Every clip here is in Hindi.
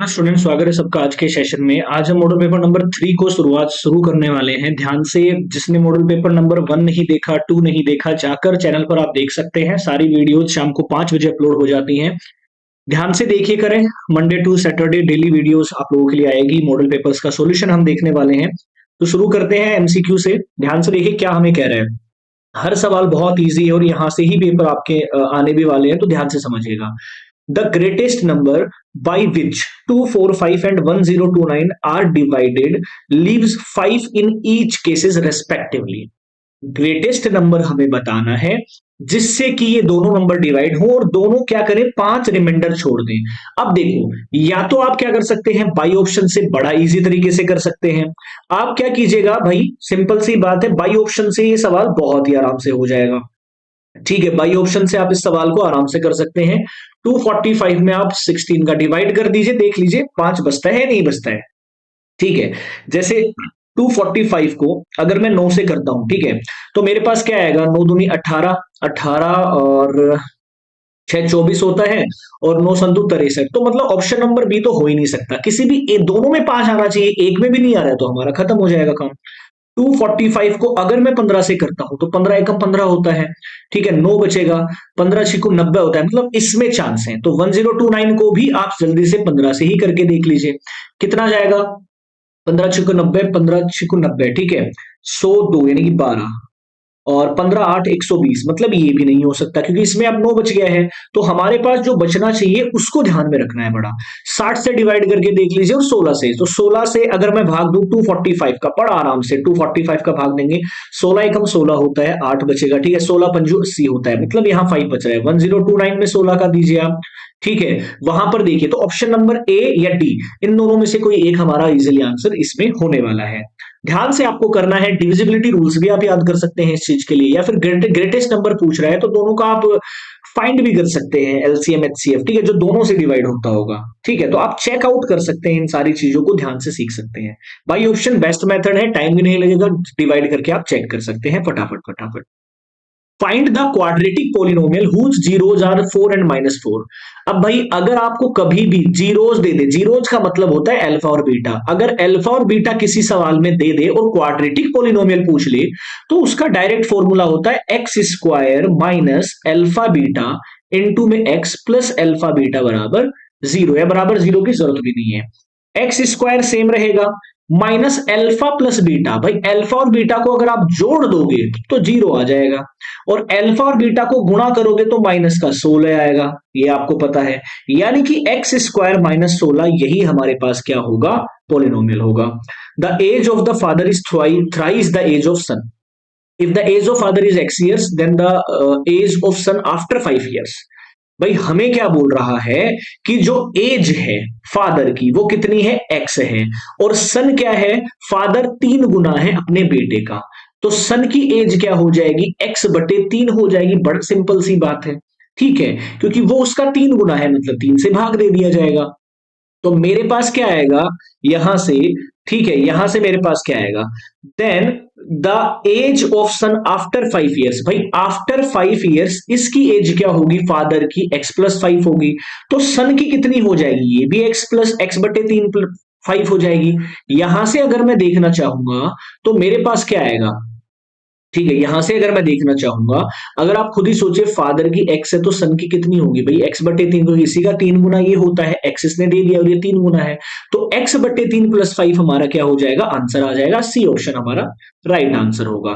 स्टूडेंट, स्वागत है सबका आज के सेशन में। आज हम मॉडल पेपर नंबर 3 को शुरू करने वाले हैं। ध्यान से, जिसने मॉडल पेपर नंबर 1 नहीं देखा, 2 नहीं देखा, जाकर चैनल पर आप देख सकते हैं। सारी वीडियोज शाम को 5 बजे अपलोड हो जाती हैं। ध्यान से देखिए करें। Monday to Saturday daily videos आप लोगों के लिए आएगी। मॉडल पेपर्स का सॉल्यूशन हम देखने वाले हैं। तो शुरू करते हैं एमसीक्यू से। ध्यान से देखिए क्या हमें कह रहा है। हर सवाल बहुत इजी है और यहाँ से ही पेपर आपके आने भी वाले हैं, तो ध्यान से समझिएगा। The greatest number by which 2, 4, 5 and 1029 are divided leaves 5 in each cases respectively. Greatest number हमें बताना है जिससे कि ये दोनों नंबर डिवाइड हो और दोनों क्या करें, 5 रिमाइंडर छोड़ दें। अब देखो, या तो आप क्या कर सकते हैं, बाई ऑप्शन से बड़ा इजी तरीके से कर सकते हैं। आप क्या कीजिएगा भाई, सिंपल सी बात है, बाई ऑप्शन से ये सवाल बहुत ही आराम से हो जाएगा। ठीक है, बाई ऑप्शन से आप इस सवाल को आराम से कर सकते हैं। 245 में आप 16 का डिवाइड कर दीजिए, देख लीजिए 5 बचता है नहीं बचता है। ठीक है, जैसे 245 को अगर मैं 9 से करता हूं, ठीक है, तो मेरे पास क्या आएगा, 9 दूनी 18, 18 और 6 24 होता है, और 9 संतु 63। तो मतलब ऑप्शन नंबर बी तो हो ही नहीं सकता। किसी भी दोनों में 5 आना चाहिए, एक में भी नहीं आ रहा है तो हमारा खत्म हो जाएगा काम। 245 को अगर मैं 15 से करता हूं तो 15 एकम 15 होता है। ठीक है, 9 बचेगा, 15 छिको 90 होता है, मतलब इसमें चांस है। तो 1029 को भी आप जल्दी से 15 से ही करके देख लीजिए कितना जाएगा। 15 छिको 90, 15 छिको 90, ठीक है, 102 यानी कि 12, और 15 8 120, मतलब ये भी नहीं हो सकता क्योंकि इसमें अब 9 बच गया है। तो हमारे पास जो बचना चाहिए उसको ध्यान में रखना है बड़ा। 60 से डिवाइड करके देख लीजिए, और 16 से, तो 16 से अगर मैं भाग दूं 245 का, बड़ा आराम से 245 का भाग देंगे, 16 एकम 16 होता है, 8 बचेगा। ठीक है, 16 पंजू 80 होता है, मतलब यहाँ 5 बच रहा है। 1029 में 16 का दीजिए आप। ठीक है, वहां पर देखिए, तो ऑप्शन नंबर ए या डी, इन दोनों में से कोई एक हमारा इजिली आंसर इसमें होने वाला है। ध्यान से आपको करना है। डिविजिबिलिटी रूल्स भी आप याद कर सकते हैं इस चीज के लिए, या फिर ग्रेटेस्ट नंबर पूछ रहा है तो दोनों का आप फाइंड भी कर सकते हैं, एलसीएम एचसीएफ, ठीक है, जो दोनों से डिवाइड होता होगा। ठीक है, तो आप चेकआउट कर सकते हैं, इन सारी चीजों को ध्यान से सीख सकते हैं। बाई ऑप्शन बेस्ट मेथड है, टाइम भी नहीं लगेगा, डिवाइड करके आप चेक कर सकते हैं फटाफट फटाफट। Find the quadratic polynomial whose zeros are 4 and -4। अब भाई अगर आपको कभी भी जीरोज दे दे, जीरोज का मतलब होता है अल्फा और बीटा, अगर अल्फा और बीटा किसी सवाल में दे दे और क्वाड्रेटिक पोलिनोमियल पूछ ले, तो उसका डायरेक्ट फॉर्मूला होता है x square minus alpha beta into में एक्स प्लस अल्फा बीटा बराबर 0, या बराबर 0 की जरूरत भी नहीं है। एक्स स्क्वायर सेम रहेगा, माइनस अल्फा प्लस बीटा, भाई अल्फा और बीटा को अगर आप जोड़ दोगे तो 0 आ जाएगा, और अल्फा और बीटा को गुणा करोगे तो माइनस का 16 आएगा, ये आपको पता है। यानी कि एक्स स्क्वायर माइनस 16, यही हमारे पास क्या होगा, पोलिनोमियल होगा। The age of the father is thrice the age of son. If the age of father is x years, then the age of son after 5 years। भाई हमें क्या बोल रहा है कि जो एज है फादर की वो कितनी है, x है, और सन क्या है, फादर 3 गुना है अपने बेटे का, तो सन की एज क्या हो जाएगी, x/3 हो जाएगी। बड़ी सिंपल सी बात है। ठीक है, क्योंकि वो उसका 3 गुना है, मतलब 3 से भाग दे दिया जाएगा। तो मेरे पास क्या आएगा यहां से, ठीक है, यहां से मेरे पास क्या आएगा, then the age of son after 5 years। भाई आफ्टर 5 years इसकी एज क्या होगी, फादर की x+5 होगी, तो सन की कितनी हो जाएगी, ये भी x+x/3 5 हो जाएगी। यहां से अगर मैं देखना चाहूंगा तो मेरे पास क्या आएगा, ठीक है, यहां से अगर मैं देखना चाहूंगा, अगर आप खुद ही सोचिए, फादर की x है तो सन की कितनी होगी, भाई x/3, तो इसी का 3 गुना ये होता है, x इसने दे दिया और ये 3 गुना है, तो x/3 + 5 हमारा क्या हो जाएगा, आंसर आ जाएगा। सी ऑप्शन हमारा राइट आंसर होगा।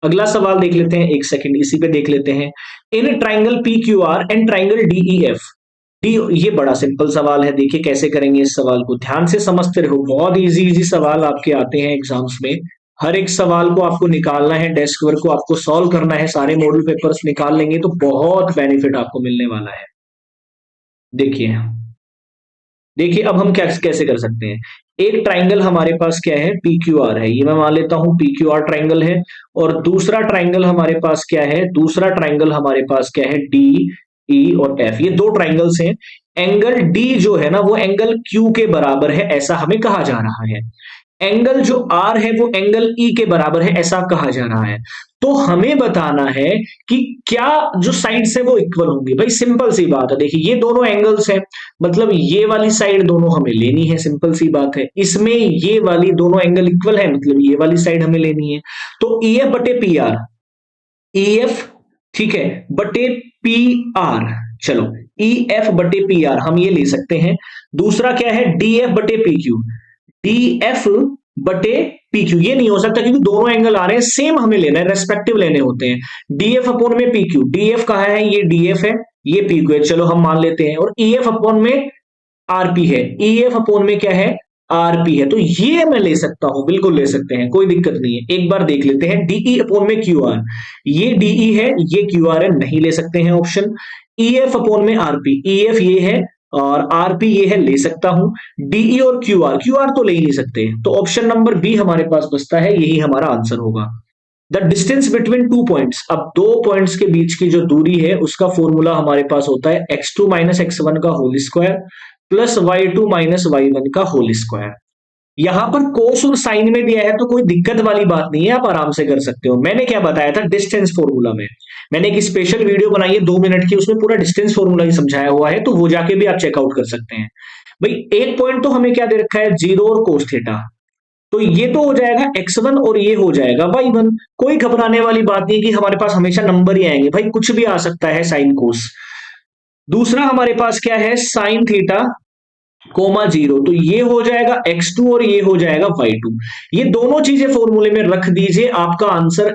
अगला सवाल देख लेते हैं, एक सेकंड इसी पे देख लेते हैं। In triangle P Q R and triangle DEF D, ये बड़ा सिंपल सवाल है, देखिए कैसे करेंगे इस सवाल को, ध्यान से समझते रहो। बहुत इजी इजी सवाल आपके आते हैं एग्जाम्स में। हर एक सवाल को आपको निकालना है, डेस्क वर्क को आपको सॉल्व करना है, सारे मॉडल पेपर्स निकाल लेंगे तो बहुत बेनिफिट आपको मिलने वाला है। देखिए देखिए, अब हम क्या कैसे कर सकते हैं। एक ट्राइंगल हमारे पास क्या है, पी क्यू आर है, ये मैं मान लेता हूं पी क्यू आर ट्राइंगल है। और दूसरा ट्राइंगल हमारे पास क्या है, दूसरा ट्राइंगल हमारे पास क्या है, डी ई और एफ, ये दो ट्राइंगल्स हैं। एंगल डी जो है ना वो एंगल क्यू के बराबर है, ऐसा हमें कहा जा रहा है। एंगल जो आर है वो एंगल ई के बराबर है ऐसा कहा जा रहा है। तो हमें बताना है कि क्या जो साइड्स है वो इक्वल होंगी। भाई सिंपल सी बात है, देखिए ये दोनों एंगल्स है, मतलब ये वाली साइड दोनों हमें लेनी है, सिंपल सी बात है। इसमें ये वाली दोनों एंगल इक्वल है, मतलब ये वाली साइड हमें लेनी है। तो ई एफ बटे पी आर, ई एफ ठीक है बटे पी आर, चलो ई एफ बटे पी आर हम ये ले सकते हैं। दूसरा क्या है, डी एफ बटे पी क्यू, डी एफ बटे पी क्यू, ये नहीं हो सकता क्योंकि दोनों एंगल आ रहे हैं, सेम हमें लेना है, रेस्पेक्टिव लेने होते हैं। डी एफ अपॉन में पी क्यू, डी एफ कहा है, ये डी एफ है, ये पी क्यू है, चलो हम मान लेते हैं। और ई एफ अपॉन में आरपी है, ई एफ अपॉन में क्या है, आरपी है। तो ये मैं ले सकता हूं, बिल्कुल ले सकते हैं, कोई दिक्कत नहीं है। एक बार देख लेते हैं, डीई अपॉन में क्यू आर, ये डीई है, ये क्यू आर है, नहीं ले सकते हैं ऑप्शन। ई एफ अपॉन में आरपी, ई एफ ये है और आरपी ये है, ले सकता हूं। डीई और क्यू आर, क्यू आर तो ले ही नहीं सकते, तो ऑप्शन नंबर बी हमारे पास बचता है, यही हमारा आंसर होगा। The distance between two points, अब दो पॉइंट्स के बीच की जो दूरी है उसका फॉर्मूला हमारे पास होता है x2 माइनस एक्स वन का whole square plus y2 minus y1 का होल स्क्वायर। यहां पर कोस और साइन में दिया है तो कोई दिक्कत वाली बात नहीं है, आप आराम से कर सकते हो। मैंने क्या बताया था डिस्टेंस फॉर्मूला में, मैंने एक स्पेशल वीडियो बनाई है 2 मिनट की, उसमें पूरा डिस्टेंस फॉर्मूला ही समझाया हुआ है, तो वो जाके भी आप चेकआउट कर सकते हैं। भाई एक पॉइंट तो हमें क्या दे रखा है, 0 और कोस थीटा, तो ये तो हो जाएगा x1 और ये हो जाएगा y1। कोई घबराने वाली बात नहीं कि हमारे पास हमेशा नंबर ही आएंगे, भाई कुछ भी आ सकता है साइन कोस। दूसरा हमारे पास क्या है, साइन थीटा कोमा 0, तो ये हो जाएगा x2 और ये हो जाएगा y2। ये दोनों चीजें फॉर्मूले में रख दीजिए, आपका आंसर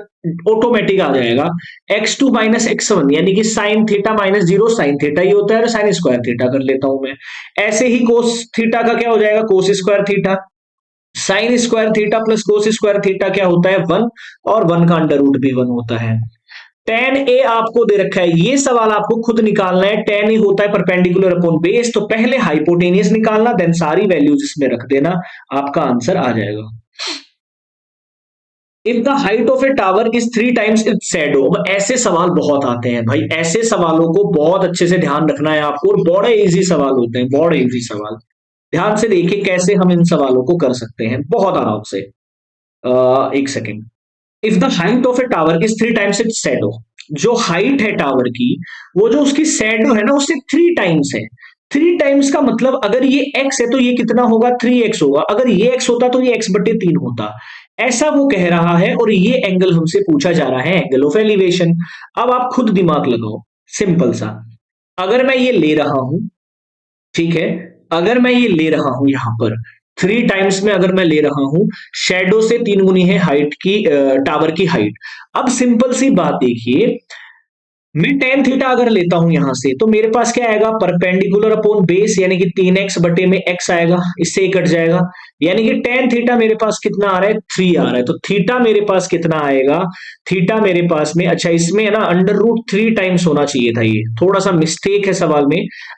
ऑटोमेटिक आ जाएगा। x2 माइनस x1 यानी कि sine theta minus 0 sine theta ही होता है, साइन स्क्वायर थीटा कर लेता हूं मैं। ऐसे ही कोस थीटा का क्या हो जाएगा, cos square theta. Sine square theta plus cos square theta क्या होता है, 1, और 1 का अंडर रूट भी 1 होता है। टेन ए आपको दे रखा है, ये सवाल आपको खुद निकालना है। टेन ए होता है परपेंडिकुलर अपॉन बेस, तो पहले हाइपोटेनियस निकालना, देन सारी वैल्यूज इसमें रख देना, आपका आंसर आ जाएगा। If the height of A tower is 3 times it's shadow, अब ऐसे सवाल बहुत आते हैं भाई, ऐसे सवालों को बहुत अच्छे से ध्यान रखना है आपको, और बड़े इजी सवाल होते हैं, बड़े इजी सवाल। ध्यान से देखिए कैसे हम इन सवालों को कर सकते हैं बहुत आराम से। एक second. If the height of A tower is 3 times it's shadow, जो हाइट है टावर की, वो जो उसकी शैडो है ना उससे 3 टाइम्स है। 3 टाइम्स का मतलब अगर ये x है तो ये कितना होगा, 3x होगा। अगर ये x होता तो ये x बटे 3 होता, ऐसा वो कह रहा है। और ये एंगल हमसे पूछा जा रहा है, एंगल ऑफ एलिवेशन। अब आप खुद दिमाग लगाओ, सिंपल सा। अगर मैं ये ले रहा हूं, ठीक है, अगर मैं ये ले रहा हूं यहां पर 3 टाइम्स में, अगर मैं ले रहा हूं, शेडो से 3 गुनी है हाइट की, टावर की हाइट। अब सिंपल सी बात देखिए, मैं टेन थीटा अगर लेता हूं यहां से, तो मेरे पास क्या आएगा, परपेंडिकुलर अपॉन बेस, यानी कि 3x बटे में x आएगा, इससे ही कट जाएगा। यानी कि टेन थीटा मेरे पास कितना आ रहा है, 3 आ रहा है। तो थीटा मेरे पास कितना आएगा, थीटा मेरे पास में, अच्छा इसमें है ना अंडर रूट 3 टाइम्स होना चाहिए था, ये थोड़ा सा मिस्टेक है सवाल में,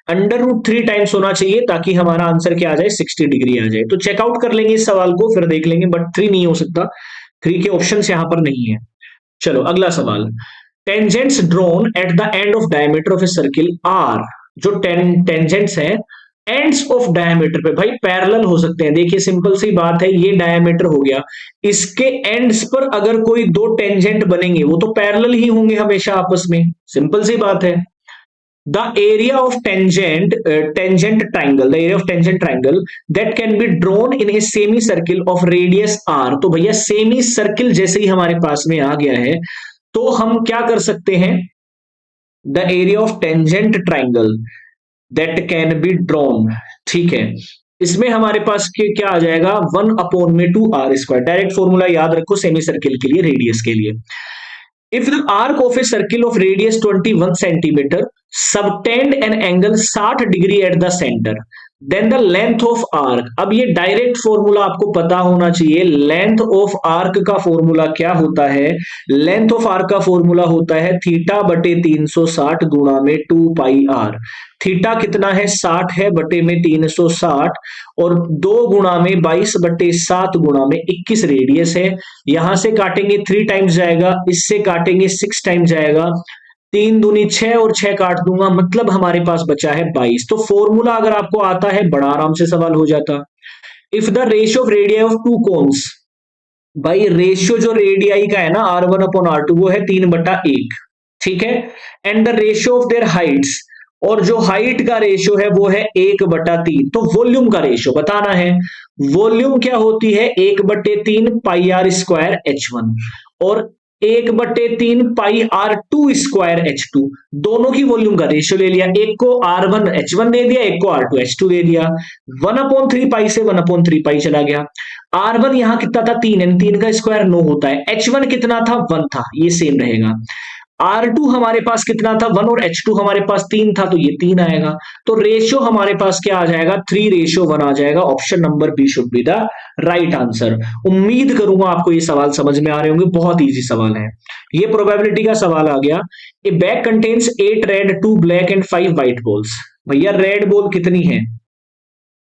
अंडर रूट 3 टाइम्स होना चाहिए ताकि हमारा आंसर क्या आ जाए, 60 डिग्री आ जाए। तो चेकआउट कर लेंगे इस सवाल को, फिर देख लेंगे, बट 3 नहीं हो सकता, 3 के ऑप्शन यहां पर नहीं है। चलो अगला सवाल। Tangents drawn at the end of diameter of a circle are, जो टेंजेंट्स हैं एंड्स ऑफ डायमीटर पे, भाई पैरेलल हो सकते हैं। देखिए सिंपल सी बात है, ये डायमीटर हो गया, इसके एंड्स पर अगर कोई दो टेंजेंट बनेंगे वो तो पैरेलल ही होंगे हमेशा आपस में, सिंपल सी बात है। The area of tangent triangle, the area of tangent triangle that can be drawn in a semi circle of radius R, तो भैया सेमी सर्किल जैसे ही हमारे पास में आ गया है, तो हम क्या कर सकते हैं, the area of tangent triangle that can be drawn, ठीक है। इसमें हमारे पास क्या आ जाएगा, 1/2 r², डायरेक्ट फॉर्मूला याद रखो सेमी सर्किल के लिए, रेडियस के लिए। If the arc of a circle of radius 21 centimetre subtend an angle 60 degree at the centre, then the length of arc, अब ये डायरेक्ट फॉर्मूला आपको पता होना चाहिए। लेंथ ऑफ आर्क का फॉर्मूला क्या होता है, लेंथ ऑफ आर्क का फॉर्मूला होता है थीटा बटे 360 गुणा में 2πr। थीटा कितना है, 60 है, बटे में 360, और 2 गुणा में 22 बटे 7 गुणा में 21 रेडियस है। यहां से काटेंगे 3 टाइम्स जाएगा, इससे काटेंगे 6 टाइम्स जाएगा, 3 दूनी 6 और 6 काट दूंगा, मतलब हमारे पास बचा है 22। तो फॉर्मूला अगर आपको आता है बड़ा आराम से सवाल हो जाता। If the ratio of radii of to cons, भाई रेशियो जो रेडियाई का है ना R1/R2 वो है 3/1, ठीक है। And the ratio of their Heights, और जो हाइट का रेशियो है वो है 1/3। तो वॉल्यूम का रेशियो बताना है। वॉल्यूम क्या होती है? 1/3 पाई आर स्क्वायर H1 और 1/3 पाई R2 स्क्वायर H2। दोनों की वॉल्यूम का रेशियो ले लिया, एक को R1 H1 दे दिया, एक को R2 H2 दे दिया। 1/3 पाई से 1/3 पाई चला गया। R1 यहां कितना था? 3 है, 3 का स्क्वायर 9 होता है। H1 कितना था? 1 था, ये सेम रहेगा। R2 हमारे पास कितना था? 1 और H2 हमारे पास 3 था, तो ये 3 आएगा। तो रेशियो हमारे पास क्या आ जाएगा? 3:1 आ जाएगा। Option number B should be the right answer. उम्मीद करूंगा आपको ये सवाल समझ में आ रहे होंगे, बहुत इजी सवाल है। ये प्रोबेबिलिटी का सवाल आ गया। ए bag contains 8 red 2 black and 5 white balls. भैया रेड बॉल कितनी है?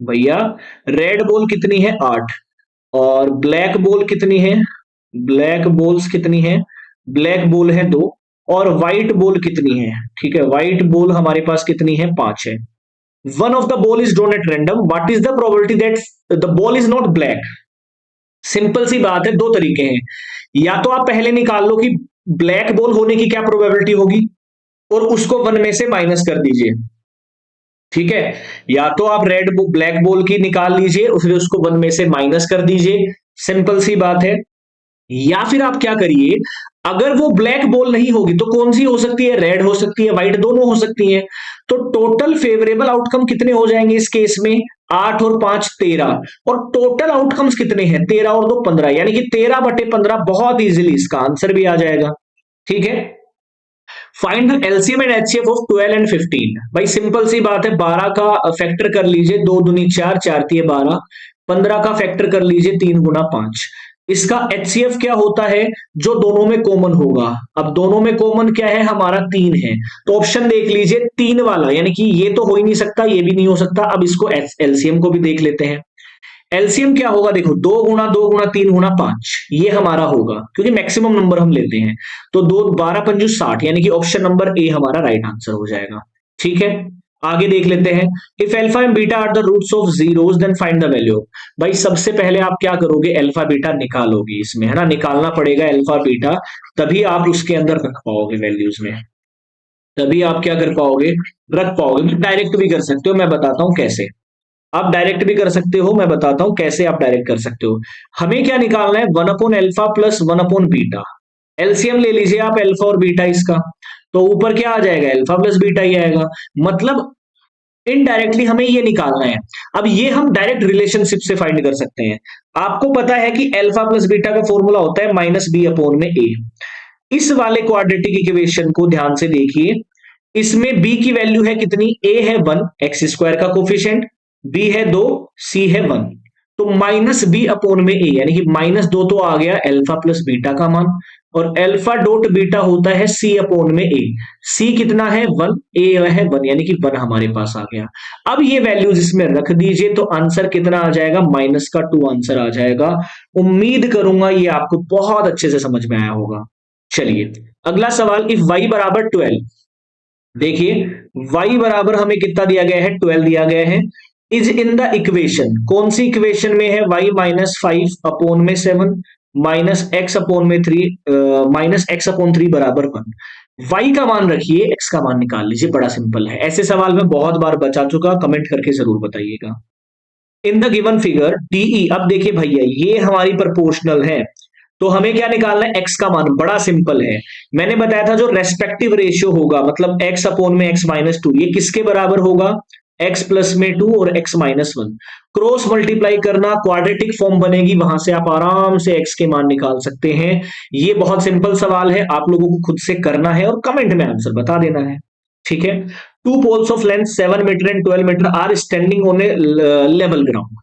भैया रेड बॉल कितनी है? 8। और ब्लैक बॉल कितनी है? ब्लैक बॉल्स कितनी है? ब्लैक बॉल है 2। और व्हाइट बॉल कितनी है? ठीक है, व्हाइट बॉल हमारे पास कितनी है? 5 है। One of the ball is drawn at random, what is the probability that the ball is not black? Simple सी बात है, दो तरीके हैं। या तो आप पहले निकाल लो कि ब्लैक बॉल होने की क्या प्रोबेबिलिटी होगी और उसको 1 में से माइनस कर दीजिए, ठीक है। या तो आप रेड ब्लैक बॉल की निकाल लीजिए, फिर उसको 1 में से माइनस कर दीजिए, सिंपल सी बात है। या फिर आप क्या करिए, अगर वो ब्लैक बॉल नहीं होगी तो कौन सी हो सकती है? रेड हो सकती है, व्हाइट, दोनों हो सकती है। तो टोटल फेवरेबल आउटकम कितने हो जाएंगे इस केस में? 8 और 5 13। और टोटल आउटकम्स कितने हैं? 13 और 2 15, यानी कि 13/15 बहुत इजीली इसका आंसर भी आ जाएगा, ठीक है। Find the LCM and HCF of 12 and 15। भाई सिंपल सी बात है, 12 का फैक्टर कर लीजिए, 2 दूनी 4, 4 तिये 12। 15 का फैक्टर कर लीजिए, 3 गुना 5। इसका एचसीएफ क्या होता है? जो दोनों में कॉमन होगा। अब दोनों में कॉमन क्या है? हमारा 3 है। तो ऑप्शन देख लीजिए 3 वाला, यानी कि ये तो हो ही नहीं सकता, ये भी नहीं हो सकता। अब इसको एलसीएम को भी देख लेते हैं। एलसीएम क्या होगा? देखो 2 गुना 2 गुना 3 गुना 5, ये हमारा होगा क्योंकि मैक्सिमम नंबर हम लेते हैं। तो 2 12 पंजू 60, यानी कि ऑप्शन नंबर ए हमारा राइट आंसर हो जाएगा, ठीक है। आगे देख लेते हैं। If alpha and beta are the roots of zeros then find the value. भाई सबसे पहले आप क्या करोगे? अल्फा बीटा निकालोगे, इसमें है ना, निकालना पड़ेगा अल्फा बीटा, तभी आप उसके अंदर रख पाओगे वैल्यूज में, तभी आप क्या कर पाओगे? रख पाओगे। डायरेक्ट भी कर सकते हो, मैं बताता हूं कैसे। आप डायरेक्ट भी कर सकते हो, मैं बताता हूं कैसे आप डायरेक्ट कर सकते हो। हमें क्या निकालना है? 1/अल्फा प्लस 1/बीटा। एलसीएम ले लीजिए आप अल्फा और बीटा इसका, तो ऊपर क्या आ जाएगा? अल्फा प्लस बीटा ही आएगा। मतलब इनडायरेक्टली हमें ये निकालना है। अब ये हम डायरेक्ट रिलेशनशिप से फाइंड कर सकते हैं। आपको पता है कि अल्फा प्लस बीटा का फॉर्मूला होता है -b/a। इस वाले क्वाड्रेटिक इक्वेशन को ध्यान से देखिए। इसमें b की वैल्यू है कितनी? a है 1, एक्स स्क्वायर का कोफिशिएंट, b है 2, c है 1। तो -b/a, यानी कि -2 तो आ गया अल्फा प्लस बीटा का मान, और अल्फा डॉट बीटा होता है c/a। c कितना है? 1, a है 1, यानी कि 1 हमारे पास आ गया। अब ये वैल्यूज इसमें रख दीजिए, तो आंसर कितना आ जाएगा? -2 आंसर आ जाएगा। उम्मीद करूंगा ये आपको बहुत अच्छे से समझ में आया होगा। चलिए अगला सवाल, इफ y बराबर 12, देखिए y बराबर हमें कितना दिया गया है? 12 दिया गया है। इज इन द इक्वेशन, कौन सी इक्वेशन में है? y -5/7 -x/3 बराबर 1। y का मान रखिए, x का मान निकाल लीजिए, बड़ा सिंपल है। ऐसे सवाल मैं बहुत बार बचा चुका, कमेंट करके जरूर बताइएगा। In the given figure TE, अब देखिए भैया ये हमारी प्रोपोर्शनल है, तो हमें क्या निकालना है? x का मान, बड़ा सिंपल है। मैंने बताया था जो रेस्पेक्टिव रेशियो होगा, मतलब x/x-2, ये किसके बराबर होगा? x प्लस में 2 और x -1। क्रॉस मल्टीप्लाई करना, क्वाड्रेटिक फॉर्म बनेगी, वहां से आप आराम से x के मान निकाल सकते हैं। ये बहुत सिंपल सवाल है, आप लोगों को खुद से करना है और कमेंट में आंसर बता देना है, ठीक है। Two poles of length 7 metre and 12 metre are standing on a level ground.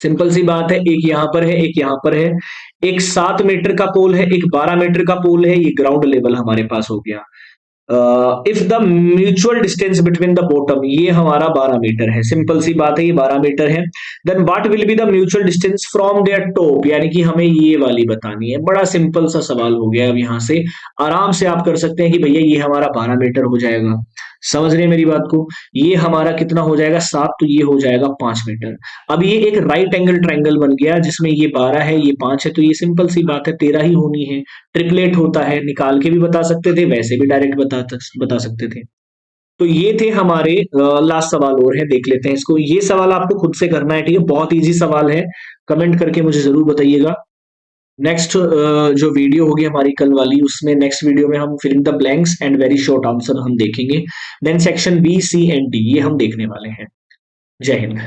Simple सी बात है, एक यहां पर है, एक यहां पर है। एक 7 मीटर का पोल है, एक 12 मीटर का पोल है, ये ग्राउंड लेवल हमारे पास हो गया। If the mutual distance between the bottom, ये हमारा 12 मीटर है, सिंपल सी बात है, ये 12 मीटर है। Then what will be the mutual distance from their top, यानी कि हमें ये वाली बतानी है। बड़ा सिंपल सा सवाल हो गया। अब यहां से आराम से आप कर सकते हैं कि भैया ये हमारा 12 मीटर हो जाएगा। समझ रहे हैं मेरी बात को? ये हमारा कितना हो जाएगा 7, तो ये हो जाएगा 5 मीटर। अब ये एक राइट एंगल ट्रायंगल बन गया जिसमें ये 12 है, ये 5 है, तो ये सिंपल सी बात है 13 ही होनी है। ट्रिपलेट होता है, निकाल के भी बता सकते थे, वैसे भी डायरेक्ट बता सकते थे। तो ये थे हमारे लास्ट सवाल और है, देख लेते हैं इसको। ये सवाल आपको खुद से करना है, ठीक है, बहुत इजी सवाल है। कमेंट करके मुझे जरूर बताइएगा। नेक्स्ट जो वीडियो होगी हमारी कल वाली, उसमें नेक्स्ट वीडियो में हम filling the blanks and very short answer हम देखेंगे। Then section B, C and D ये हम देखने वाले हैं। जय हिंद।